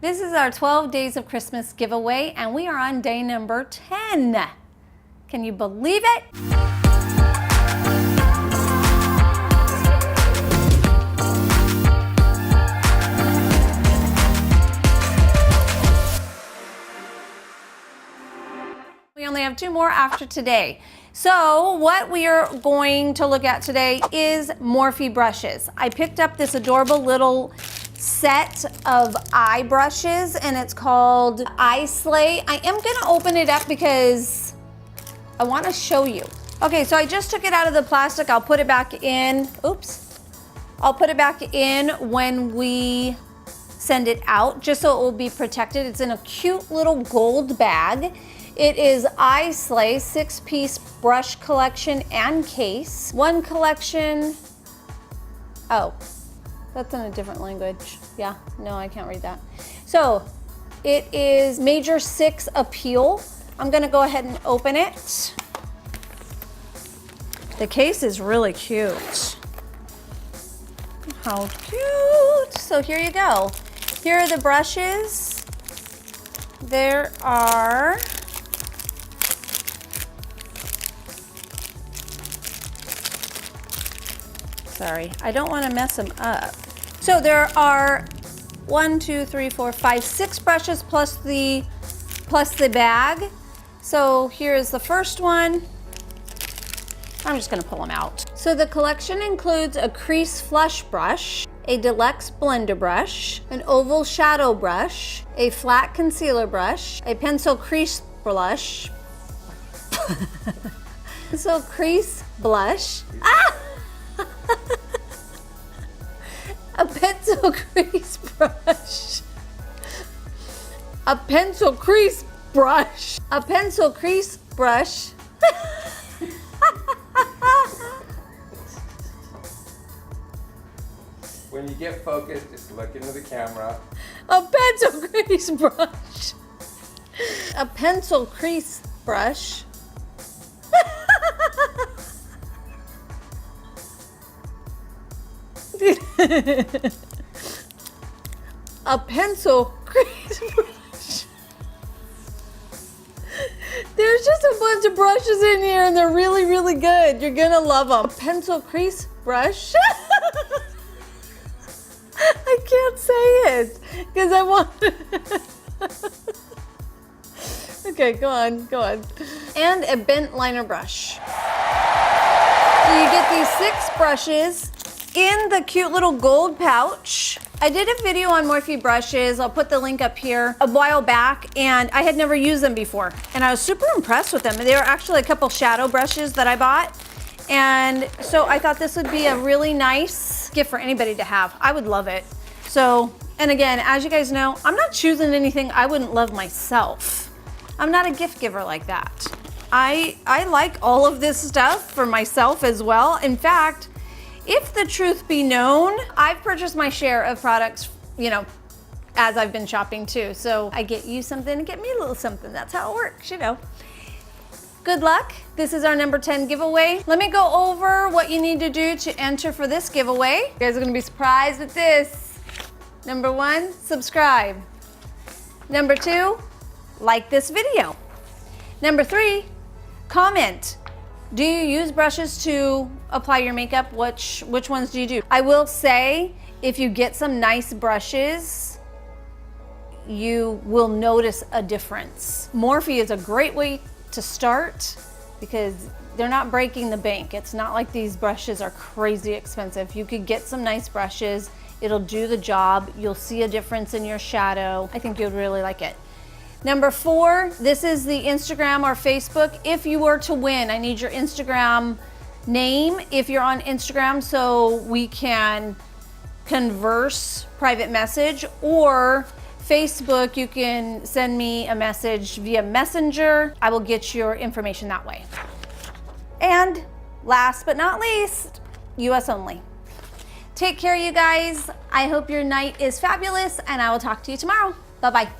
This is our 12 Days of Christmas giveaway, and we are on day number 10. Can you believe it? We only have 2 more after today. So what we are going to look at today is Morphe brushes. I picked up this adorable little set of eye brushes and it's called Eye Slay. I am gonna open it up because I wanna show you. Okay, so I just took it out of the plastic. I'll put it back in. Oops. I'll put it back in when we send it out, just so it will be protected. It's in a cute little gold bag. It is Eye Slay 6-piece brush collection and case. One collection, oh, that's in a different language. Yeah, no, I can't read that. So it is major 6 appeal. I'm gonna go ahead and open it. The case is really cute. How cute. So here you go. Here are the brushes. There are sorry, I don't want to mess them up. So there are 1, 2, 3, 4, 5, 6 brushes plus the bag. So here's the first one. I'm just going to pull them out. So the collection includes a crease flush brush, a deluxe blender brush, an oval shadow brush, a flat concealer brush, a pencil crease blush, pencil crease blush. Ah! A pencil crease brush, a pencil crease brush, a pencil crease brush. When you get focused, just look into the camera. A pencil crease brush, a pencil crease brush. A pencil crease brush. There's just a bunch of brushes in here and they're really, really good. You're gonna love them. A pencil crease brush. I can't say it because I want Okay, go on. And a bent liner brush. So you get these 6 brushes in the cute little gold pouch. I did a video on Morphe brushes, I'll put the link up here, a while back, and I had never used them before. And I was super impressed with them. They were actually a couple shadow brushes that I bought. And so I thought this would be a really nice gift for anybody to have. I would love it. So, and again, as you guys know, I'm not choosing anything I wouldn't love myself. I'm not a gift giver like that. I like all of this stuff for myself as well. In fact, if the truth be known, I've purchased my share of products, you know, as I've been shopping too. So I get you something and get me a little something. That's how it works, you know. Good luck. This is our number 10 giveaway. Let me go over what you need to do to enter for this giveaway. You guys are gonna be surprised with this. Number 1, subscribe. Number 2, like this video. Number 3, comment. Do you use brushes to apply your makeup? Which ones do you do? I will say, if you get some nice brushes, you will notice a difference. Morphe is a great way to start because they're not breaking the bank. It's not like these brushes are crazy expensive. You could get some nice brushes. It'll do the job. You'll see a difference in your shadow. I think you'd really like it. Number 4, this is the Instagram or Facebook. If you were to win, I need your Instagram name if you're on Instagram so we can converse private message, or Facebook, you can send me a message via Messenger. I will get your information that way. And last but not least, US only. Take care, you guys. I hope your night is fabulous and I will talk to you tomorrow. Bye-bye.